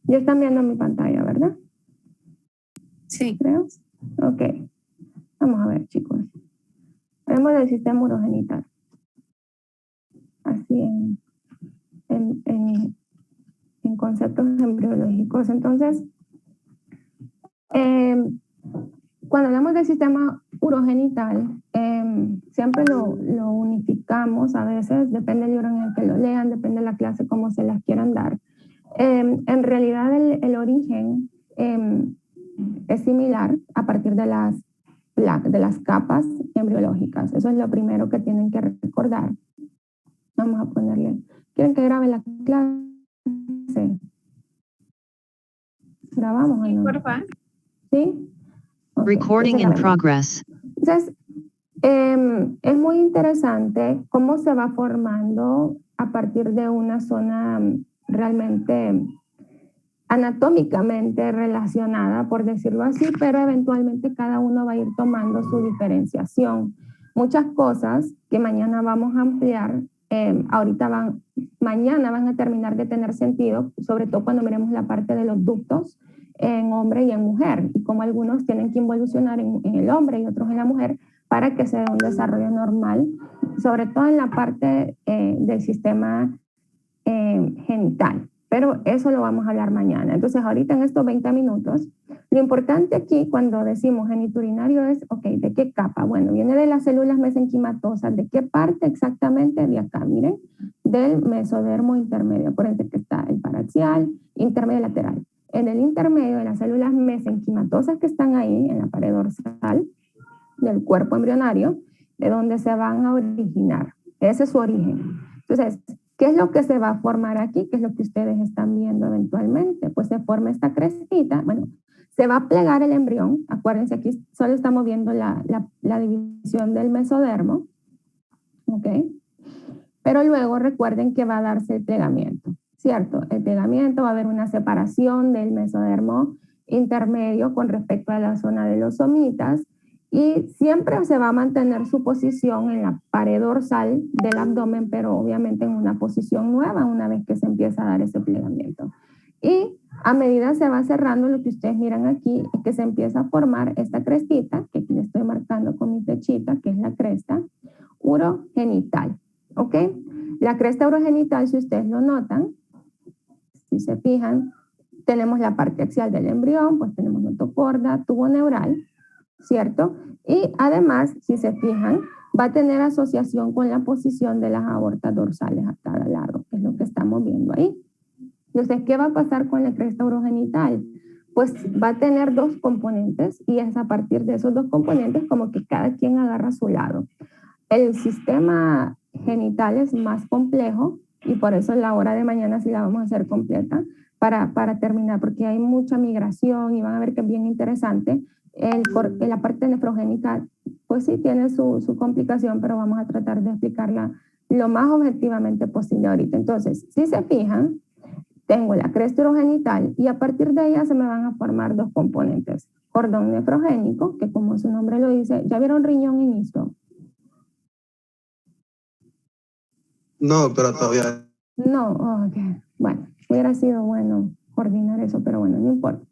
Ya están viendo mi pantalla, ¿verdad? Sí. Creo. Ok. Vamos a ver, chicos. Vemos el sistema urogenital. Así en conceptos embriológicos. Entonces, cuando hablamos del sistema urogenital, siempre lo unificamos, a veces depende del libro en el que lo lean, depende de la clase, cómo se las quieran dar. En realidad el origen es similar a partir de las capas embriológicas. Eso es lo primero que tienen que recordar. Vamos a ponerle, ¿quieren que grabe la clase? ¿Grabamos o no? Por favor. ¿Sí? Okay. Recording in progress. Entonces, es muy interesante cómo se va formando a partir de una zona realmente anatómicamente relacionada, por decirlo así, pero eventualmente cada uno va a ir tomando su diferenciación. Muchas cosas que mañana vamos a ampliar, mañana van a terminar de tener sentido, sobre todo cuando miremos la parte de los ductos en hombre y en mujer, y cómo algunos tienen que involucionar en el hombre y otros en la mujer para que se dé un desarrollo normal, sobre todo en la parte del sistema genital. Pero eso lo vamos a hablar mañana. Entonces, ahorita en estos 20 minutos, lo importante aquí cuando decimos genitourinario es, ok, ¿de qué capa? Bueno, viene de las células mesenquimatosas. ¿De qué parte exactamente? De acá, miren, del mesodermo intermedio. Acuérdense que está el paraxial, intermedio y lateral. En el intermedio de las células mesenquimatosas que están ahí, en la pared dorsal del cuerpo embrionario, de donde se van a originar. Ese es su origen. Entonces, ¿qué es lo que se va a formar aquí? ¿Qué es lo que ustedes están viendo eventualmente? Pues se forma esta crestita. Bueno, se va a plegar el embrión. Acuérdense, aquí solo estamos viendo la división del mesodermo. ¿Ok? Pero luego recuerden que va a darse el plegamiento, ¿cierto? El plegamiento, va a haber una separación del mesodermo intermedio con respecto a la zona de los somitas y siempre se va a mantener su posición en la pared dorsal del abdomen, pero obviamente en una posición nueva una vez que se empieza a dar ese plegamiento. Y a medida se va cerrando, lo que ustedes miran aquí es que se empieza a formar esta crestita, que aquí le estoy marcando con mi flechita, que es la cresta urogenital. ¿Ok? La cresta urogenital, si ustedes lo notan, si se fijan, tenemos la parte axial del embrión, pues tenemos notocorda, tubo neural, ¿cierto? Y además, si se fijan, va a tener asociación con la posición de las aortas dorsales a cada lado, que es lo que estamos viendo ahí. Entonces, ¿qué va a pasar con la cresta urogenital? Pues va a tener dos componentes y es a partir de esos dos componentes como que cada quien agarra su lado. El sistema genital es más complejo y por eso la hora de mañana sí la vamos a hacer completa para terminar, porque hay mucha migración y van a ver que es bien interesante. La parte nefrogénica, pues sí tiene su complicación, pero vamos a tratar de explicarla lo más objetivamente posible ahorita. Entonces, si se fijan, tengo la cresta urogenital y a partir de ella se me van a formar dos componentes. Cordón nefrogénico, que como su nombre lo dice, ¿ya vieron riñón en esto? No, pero todavía. No, ok. Bueno, hubiera sido bueno coordinar eso, pero bueno, no importa.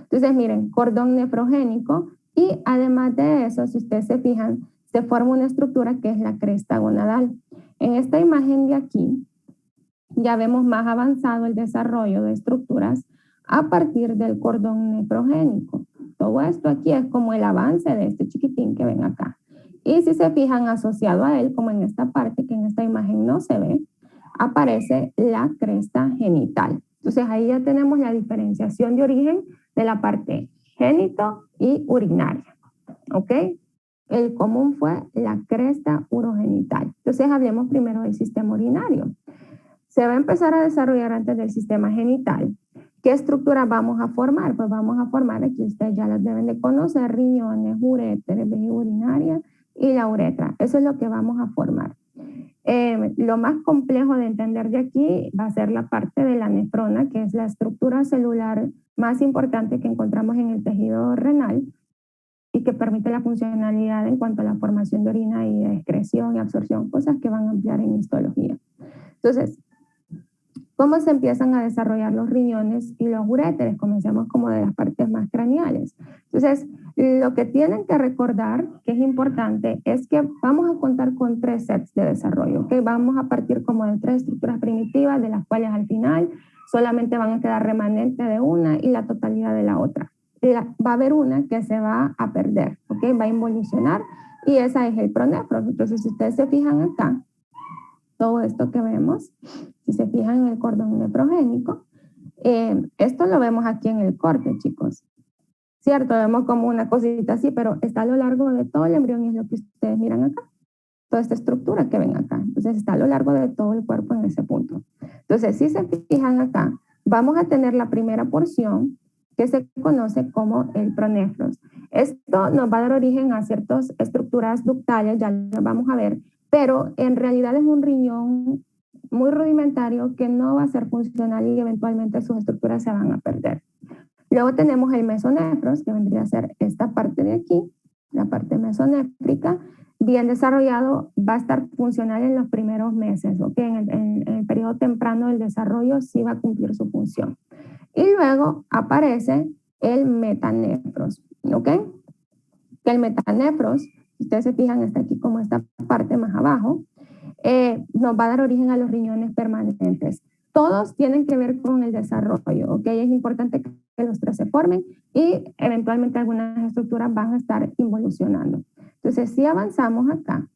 Entonces, miren, cordón nefrogénico y además de eso, si ustedes se fijan, se forma una estructura que es la cresta gonadal. En esta imagen de aquí, ya vemos más avanzado el desarrollo de estructuras a partir del cordón nefrogénico. Todo esto aquí es como el avance de este chiquitín que ven acá. Y si se fijan, asociado a él, como en esta parte que en esta imagen no se ve, aparece la cresta genital. Entonces ahí ya tenemos la diferenciación de origen de la parte génito y urinaria. ¿Ok? El común fue la cresta urogenital. Entonces hablemos primero del sistema urinario. Se va a empezar a desarrollar antes del sistema genital. ¿Qué estructura vamos a formar? Pues vamos a formar, aquí ustedes ya las deben de conocer, riñones, uréteres, vejiga urinaria y la uretra. Eso es lo que vamos a formar. Lo más complejo de entender de aquí va a ser la parte de la nefrona, que es la estructura celular más importante que encontramos en el tejido renal y que permite la funcionalidad en cuanto a la formación de orina y de excreción y absorción, cosas que van a ampliar en histología. Entonces, cómo se empiezan a desarrollar los riñones y los uréteres. Comencemos como de las partes más craneales. Entonces, lo que tienen que recordar, que es importante, es que vamos a contar con 3 sets de desarrollo, ¿ok? Vamos a partir como de 3 estructuras primitivas, de las cuales al final solamente van a quedar remanente de una y la totalidad de la otra. Va a haber una que se va a perder, ¿ok? Va a involucionar y esa es el pronefros. Entonces, si ustedes se fijan acá, todo esto que vemos, si se fijan en el cordón nefrogénico, esto lo vemos aquí en el corte, chicos. Cierto, vemos como una cosita así, pero está a lo largo de todo el embrión y es lo que ustedes miran acá. Toda esta estructura que ven acá. Entonces está a lo largo de todo el cuerpo en ese punto. Entonces, si se fijan acá, vamos a tener la primera porción que se conoce como el pronefros. Esto nos va a dar origen a ciertas estructuras ductales, ya lo vamos a ver, pero en realidad es un riñón muy rudimentario que no va a ser funcional y eventualmente sus estructuras se van a perder. Luego tenemos el mesonefros, que vendría a ser esta parte de aquí, la parte mesonéfrica, bien desarrollado, va a estar funcional en los primeros meses, ¿ok? En el periodo temprano del desarrollo sí va a cumplir su función. Y luego aparece el metanefros, ¿ok? Que el metanefros, si ustedes se fijan, está aquí como esta parte más abajo, nos va a dar origen a los riñones permanentes. Todos tienen que ver con el desarrollo, ¿ok? Es importante que los 3 se formen y eventualmente algunas estructuras van a estar involucionando. Entonces, si avanzamos acá,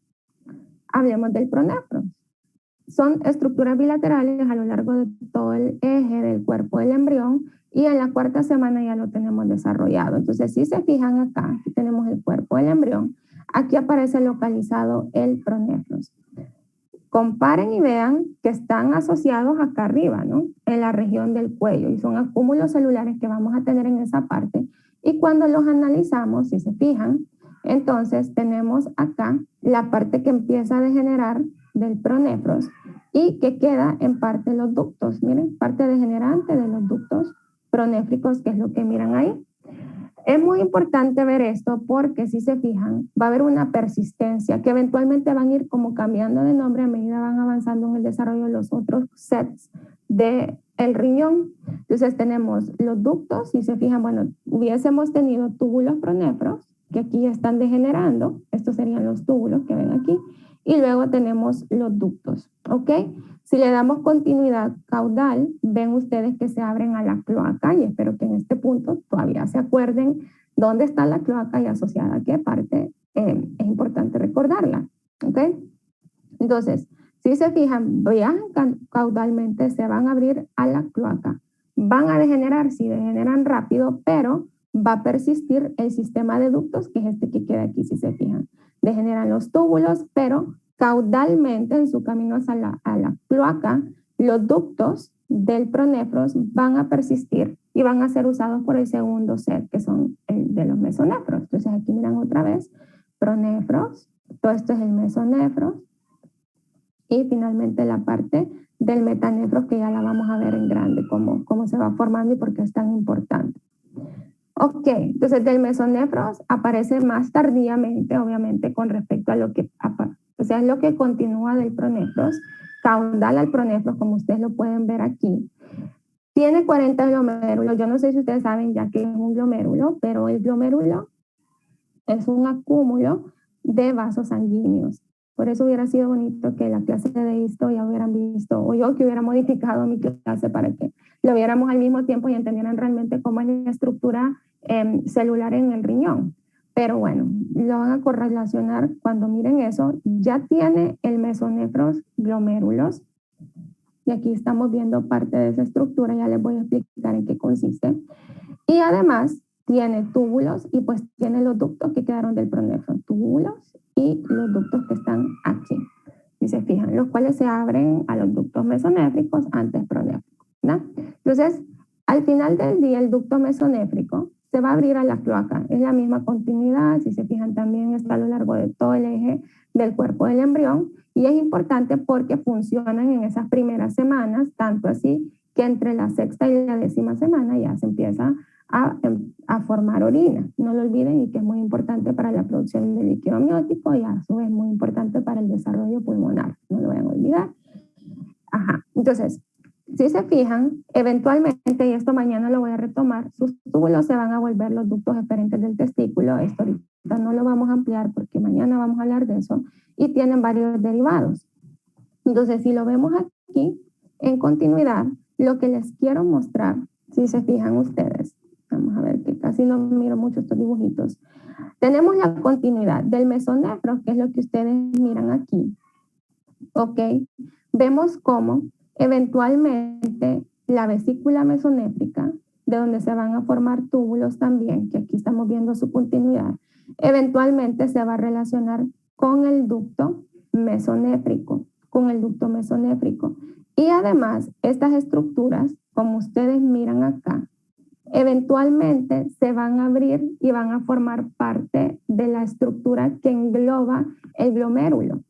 hablemos del pronefros. Son estructuras bilaterales a lo largo de todo el eje del cuerpo del embrión y en la 4ª semana ya lo tenemos desarrollado. Entonces, si se fijan acá, aquí tenemos el cuerpo del embrión, aquí aparece localizado el pronefros. Comparen y vean que están asociados acá arriba, ¿no? En la región del cuello y son acúmulos celulares que vamos a tener en esa parte y cuando los analizamos, si se fijan, entonces tenemos acá la parte que empieza a degenerar del pronefros y que queda en parte los ductos, miren, parte degenerante de los ductos pronéfricos, que es lo que miran ahí. Es muy importante ver esto porque si se fijan, va a haber una persistencia que eventualmente van a ir como cambiando de nombre a medida van avanzando en el desarrollo de los otros sets del riñón. Entonces tenemos los ductos, si se fijan, bueno, hubiésemos tenido túbulos pronefros que aquí están degenerando, estos serían los túbulos que ven aquí, y luego tenemos los ductos, ¿ok? Si le damos continuidad caudal, ven ustedes que se abren a la cloaca y espero que en este punto todavía se acuerden dónde está la cloaca y asociada a qué parte es importante recordarla, ¿ok? Entonces, si se fijan, viajan caudalmente, se van a abrir a la cloaca. Van a degenerar, sí, degeneran rápido, pero va a persistir el sistema de ductos, que es este que queda aquí, si se fijan. Degeneran los túbulos, pero caudalmente en su camino hacia a la cloaca, los ductos del pronefros van a persistir y van a ser usados por el segundo set, que son el de los mesonefros. Entonces aquí miran otra vez, pronefros, todo esto es el mesonefros, y finalmente la parte del metanefros, que ya la vamos a ver en grande, cómo se va formando y por qué es tan importante. Ok, entonces del mesonefros aparece más tardíamente, obviamente, con respecto a lo que, o sea, es lo que continúa del pronefros, caudal al pronefros, como ustedes lo pueden ver aquí. Tiene 40 glomérulos, yo no sé si ustedes saben ya que es un glomérulo, pero el glomérulo es un acúmulo de vasos sanguíneos. Por eso hubiera sido bonito que la clase de esto ya hubieran visto, o yo que hubiera modificado mi clase para que lo viéramos al mismo tiempo y entendieran realmente cómo es la estructura celular en el riñón. Pero bueno, lo van a correlacionar cuando miren eso. Ya tiene el mesonefros glomérulos. Y aquí estamos viendo parte de esa estructura, ya les voy a explicar en qué consiste. Y además tiene túbulos y pues tiene los ductos que quedaron del pronefro, túbulos y los ductos que están aquí, si se fijan, los cuales se abren a los ductos mesonéfricos antes pronéfricos, ¿no? Entonces, al final del día, el ducto mesonéfrico se va a abrir a la cloaca, es la misma continuidad, si se fijan también está a lo largo de todo el eje del cuerpo del embrión y es importante porque funcionan en esas primeras semanas, tanto así que entre la 6ª y la 10ª semana ya se empieza a formar orina. No lo olviden y que es muy importante para la producción de líquido amniótico y a su vez muy importante para el desarrollo pulmonar. No lo vayan a olvidar. Ajá. Entonces, Si se fijan, eventualmente, y esto mañana lo voy a retomar, sus túbulos se van a volver los ductos eferentes del testículo. Esto ahorita no lo vamos a ampliar porque mañana vamos a hablar de eso, y tienen varios derivados. Entonces, si lo vemos aquí, en continuidad, lo que les quiero mostrar, si se fijan ustedes, vamos a ver que casi no miro mucho estos dibujitos. Tenemos la continuidad del mesonefro, que es lo que ustedes miran aquí. ¿Ok? Vemos cómo eventualmente la vesícula mesonéfrica, de donde se van a formar túbulos también, que aquí estamos viendo su continuidad, eventualmente se va a relacionar con el ducto mesonéfrico, Y además, estas estructuras, como ustedes miran acá, eventualmente se van a abrir y van a formar parte de la estructura que engloba el glomérulo.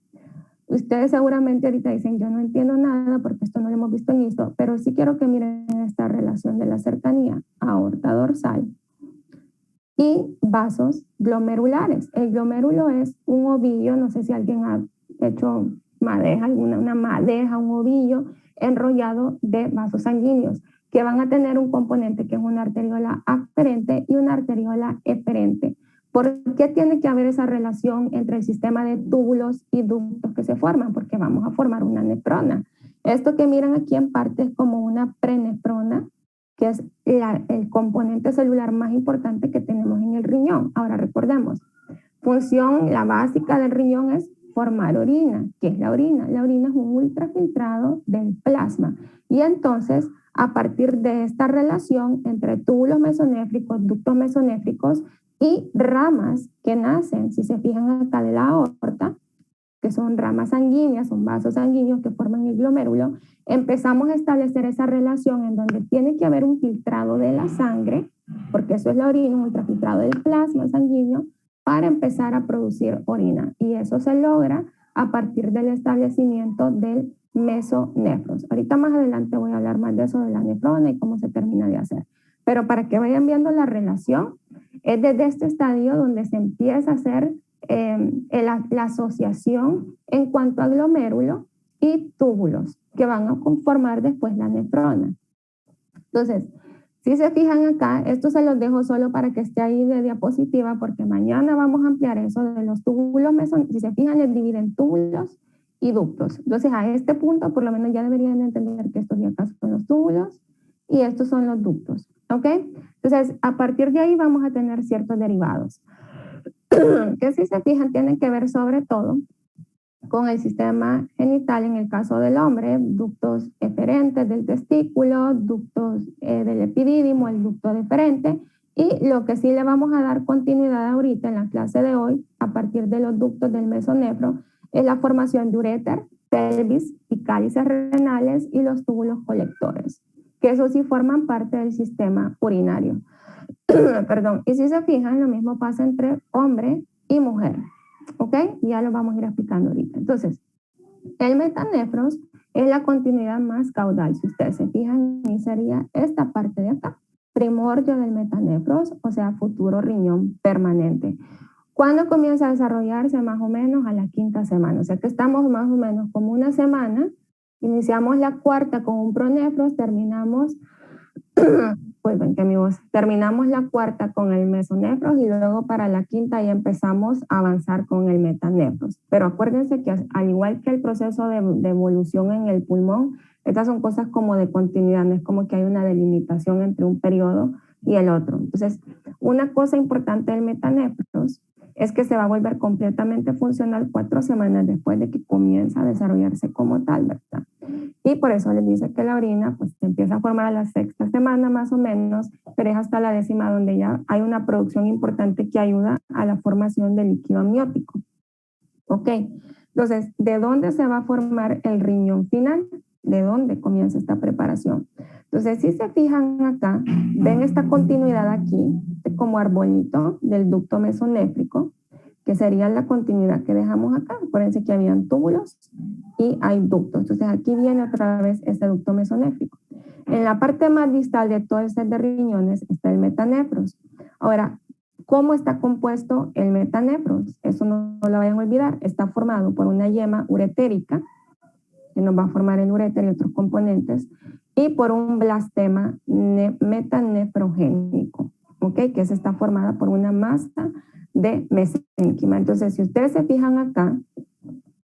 Ustedes seguramente ahorita dicen, yo no entiendo nada porque esto no lo hemos visto en esto, pero sí quiero que miren esta relación de la cercanía, aorta dorsal y vasos glomerulares. El glomérulo es un ovillo, no sé si alguien ha hecho madeja, una madeja, un ovillo enrollado de vasos sanguíneos que van a tener un componente que es una arteriola aferente y una arteriola eferente. ¿Por qué tiene que haber esa relación entre el sistema de túbulos y ductos que se forman? Porque vamos a formar una nefrona. Esto que miran aquí en parte es como una prenefrona, que es el componente celular más importante que tenemos en el riñón. Ahora recordemos, función, la básica del riñón es formar orina. ¿Qué es la orina? La orina es un ultrafiltrado del plasma. Y entonces, a partir de esta relación entre túbulos mesonéfricos, ductos mesonéfricos y ramas que nacen, si se fijan acá de la aorta, que son ramas sanguíneas, son vasos sanguíneos que forman el glomérulo, empezamos a establecer esa relación en donde tiene que haber un filtrado de la sangre, porque eso es la orina, un ultrafiltrado del plasma sanguíneo, para empezar a producir orina. Y eso se logra a partir del establecimiento del mesonefros. Ahorita más adelante voy a hablar más de eso de la nefrona y cómo se termina de hacer. Pero para que vayan viendo la relación, es desde este estadio donde se empieza a hacer la asociación en cuanto a glomérulo y túbulos que van a conformar después la nefrona. Entonces, si se fijan acá, esto se los dejo solo para que esté ahí de diapositiva porque mañana vamos a ampliar eso de los túbulos mesonéfricos. Si se fijan, les dividen túbulos y ductos. Entonces, a este punto, por lo menos ya deberían entender que estos de acá son los túbulos y estos son los ductos. ¿Ok? Entonces, a partir de ahí vamos a tener ciertos derivados que si se fijan tienen que ver sobre todo con el sistema genital en el caso del hombre, ductos eferentes del testículo, ductos del epidídimo, el ducto deferente, y lo que sí le vamos a dar continuidad ahorita en la clase de hoy, a partir de los ductos del mesonefro, es la formación de uréter, pelvis y cálices renales y los túbulos colectores, que eso sí forman parte del sistema urinario. Perdón, y si se fijan, lo mismo pasa entre hombre y mujer, ¿ok? Ya lo vamos a ir explicando ahorita. Entonces, el metanefros es la continuidad más caudal. Si ustedes se fijan, y sería esta parte de acá, primordio del metanefros, o sea, futuro riñón permanente. ¿Cuándo comienza a desarrollarse? Más o menos a la 5ª semana. O sea que estamos más o menos como una semana. Iniciamos la 4ª con un pronefros, terminamos pues ven que mi voz, terminamos la 4ª con el mesonefros y luego para la 5ª ya empezamos a avanzar con el metanefros. Pero acuérdense que al igual que el proceso de evolución en el pulmón, estas son cosas como de continuidad, no es como que hay una delimitación entre un periodo y el otro. Entonces, una cosa importante del metanefros es que se va a volver completamente funcional 4 semanas después de que comienza a desarrollarse como tal, ¿verdad? Y por eso les dice que la orina pues se empieza a formar a la 6ª semana más o menos, pero es hasta la 10ª donde ya hay una producción importante que ayuda a la formación del líquido amniótico. Ok, entonces, ¿de dónde se va a formar el riñón final? ¿De dónde comienza esta preparación? Entonces, si se fijan acá, ven esta continuidad aquí como arbolito del ducto mesonéfrico, que sería la continuidad que dejamos acá. Acuérdense que habían túbulos y hay ductos. Entonces, aquí viene otra vez este ducto mesonéfrico. En la parte más distal de todo este de riñones está el metanefros. Ahora, ¿cómo está compuesto el metanefros? Eso no lo vayan a olvidar. Está formado por una yema uretérica que nos va a formar el uréter y otros componentes, y por un blastema metanefrogénico, ¿ok? Que esa está formada por una masa de mesénquima. Entonces, si ustedes se fijan acá,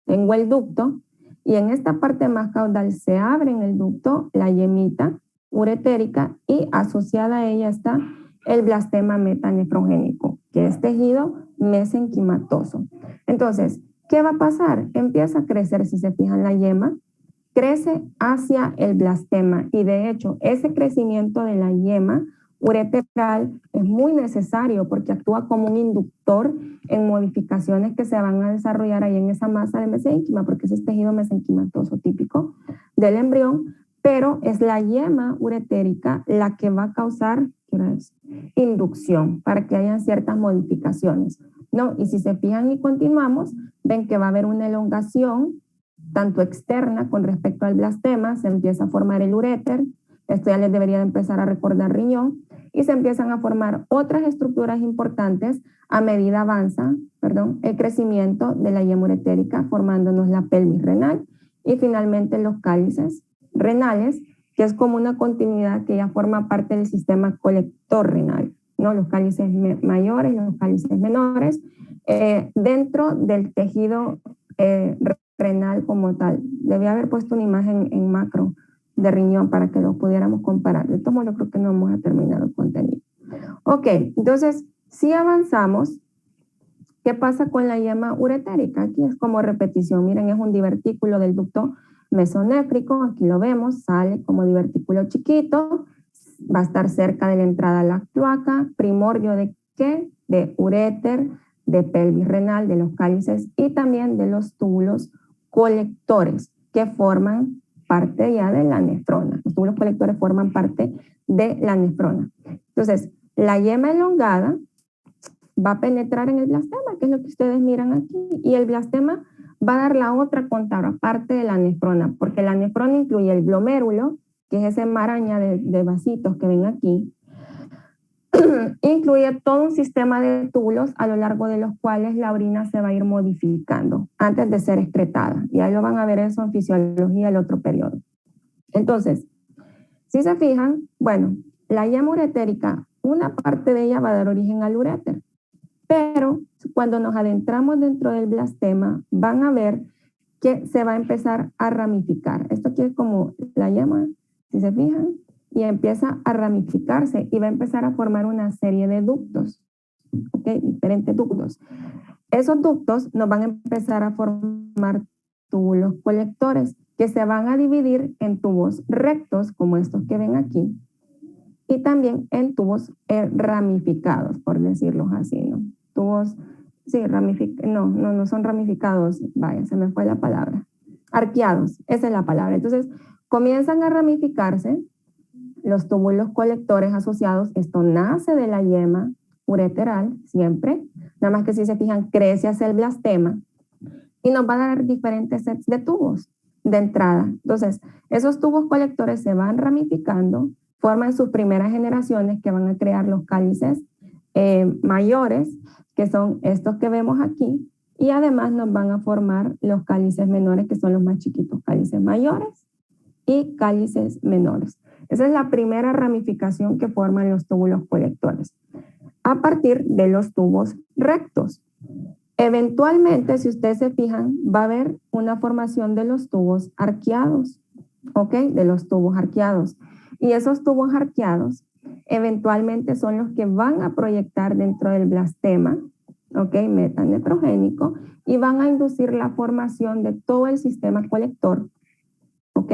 tengo el ducto, y en esta parte más caudal se abre en el ducto la yemita uretérica y asociada a ella está el blastema metanefrogénico, que es tejido mesenquimatoso. Entonces, ¿qué va a pasar? Empieza a crecer, si se fijan, la yema, crece hacia el blastema y de hecho ese crecimiento de la yema ureteral es muy necesario porque actúa como un inductor en modificaciones que se van a desarrollar ahí en esa masa de mesénquima, porque ese es tejido mesenquimatoso típico del embrión, pero es la yema uretérica la que va a causar inducción para que hayan ciertas modificaciones, ¿no? Y si se fijan y continuamos, ven que va a haber una elongación tanto externa con respecto al blastema, se empieza a formar el uréter, esto ya les debería de empezar a recordar riñón, y se empiezan a formar otras estructuras importantes a medida avanza, el crecimiento de la yema uretérica, formándonos la pelvis renal y finalmente los cálices renales, que es como una continuidad que ya forma parte del sistema colector renal, ¿no? Los cálices mayores y los cálices menores, dentro del tejido renal como tal. Debía haber puesto una imagen en macro de riñón para que lo pudiéramos comparar. De todos modos, yo creo que no vamos a terminar el contenido. Ok, entonces, si avanzamos, ¿qué pasa con la yema uretérica? Aquí es como repetición. Miren, es un divertículo del ducto mesonéfrico. Aquí lo vemos, sale como divertículo chiquito. Va a estar cerca de la entrada a la cloaca. Primordio de ¿qué? De uréter, de pelvis renal, de los cálices y también de los túbulos colectores que forman parte ya de la nefrona. Los túbulos colectores forman parte de la nefrona. Entonces, la yema elongada va a penetrar en el blastema, que es lo que ustedes miran aquí, y el blastema va a dar la otra contraparte de la nefrona, porque la nefrona incluye el glomérulo, que es esa maraña de vasitos que ven aquí, incluye todo un sistema de túbulos a lo largo de los cuales la orina se va a ir modificando antes de ser excretada. Y ahí lo van a ver eso en fisiología el otro periodo. Entonces, si se fijan, bueno, la yema uretérica, una parte de ella va a dar origen al uréter, pero cuando nos adentramos dentro del blastema, van a ver que se va a empezar a ramificar. Esto aquí es como la yema, si se fijan, y empieza a ramificarse y va a empezar a formar una serie de ductos, ¿ok? Diferentes ductos. Esos ductos nos van a empezar a formar túbulos colectores que se van a dividir en tubos rectos, como estos que ven aquí, y también en tubos ramificados, por decirlo así, ¿no? Tubos, sí, no son ramificados, vaya, se me fue la palabra. Arqueados, esa es la palabra. Entonces, comienzan a ramificarse los túbulos colectores asociados. Esto nace de la yema ureteral, siempre. Nada más que si se fijan, crece hacia el blastema y nos va a dar diferentes sets de tubos de entrada. Entonces, esos tubos colectores se van ramificando, forman sus primeras generaciones que van a crear los cálices mayores, que son estos que vemos aquí, y además nos van a formar los cálices menores, que son los más chiquitos, cálices mayores y cálices menores. Esa es la primera ramificación que forman los túbulos colectores, a partir de los tubos rectos. Eventualmente, si ustedes se fijan, va a haber una formación de los tubos arqueados, ¿ok? De los tubos arqueados. Y esos tubos arqueados eventualmente son los que van a proyectar dentro del blastema, ¿ok? Metanefrogénico, y van a inducir la formación de todo el sistema colector, ¿ok?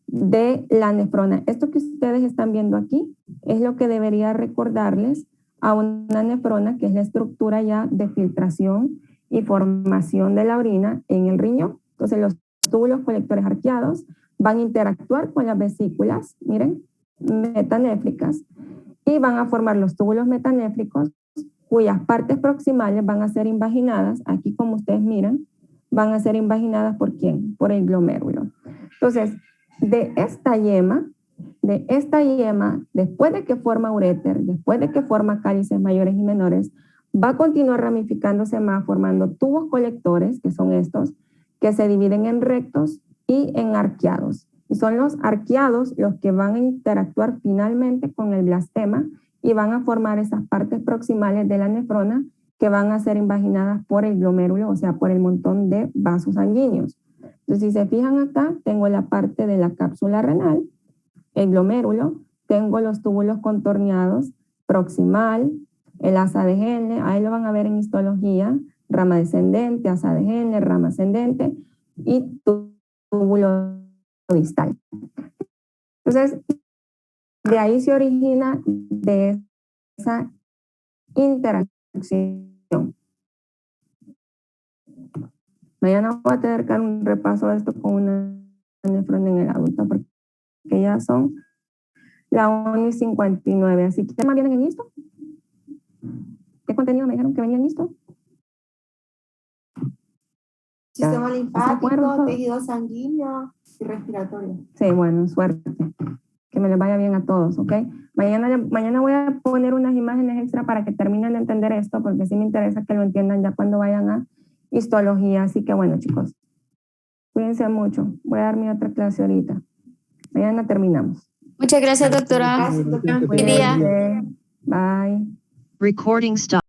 De la nefrona. Esto que ustedes están viendo aquí es lo que debería recordarles a una nefrona, que es la estructura ya de filtración y formación de la orina en el riñón. Entonces, los túbulos colectores arqueados van a interactuar con las vesículas, miren, metanéfricas, y van a formar los túbulos metanéfricos, cuyas partes proximales van a ser invaginadas, aquí como ustedes miran, van a ser invaginadas ¿por quién? Por el glomérulo. Entonces, de esta yema, después de que forma uréter, después de que forma cálices mayores y menores, va a continuar ramificándose más, formando tubos colectores, que son estos, que se dividen en rectos y en arqueados. Y son los arqueados los que van a interactuar finalmente con el blastema y van a formar esas partes proximales de la nefrona que van a ser invaginadas por el glomérulo, o sea, por el montón de vasos sanguíneos. Entonces, si se fijan acá, tengo la parte de la cápsula renal, el glomérulo, tengo los túbulos contorneados, proximal, el asa de Henle, ahí lo van a ver en histología, rama descendente, asa de Henle, rama ascendente y túbulo distal. Entonces, de ahí se origina de esa interacción. Mañana voy a tener que dar un repaso de esto con una nefrona en el adulto porque ya son la 1:59. Así que, ¿qué más vienen en listo? ¿Qué contenido me dijeron que venían listo? Sistema Ya, linfático, todos. tejido sanguíneo y respiratorio. Sí, bueno, suerte. Que me les vaya bien a todos, ¿ok? Mañana voy a poner unas imágenes extra para que terminen de entender esto, porque sí me interesa que lo entiendan ya cuando vayan a histología. Así que bueno, chicos, cuídense mucho. Voy a dar mi otra clase ahorita. Mañana terminamos. Muchas gracias, doctora. Gracias, doctora. Buen día. Cuídense. Bye. Recording stop.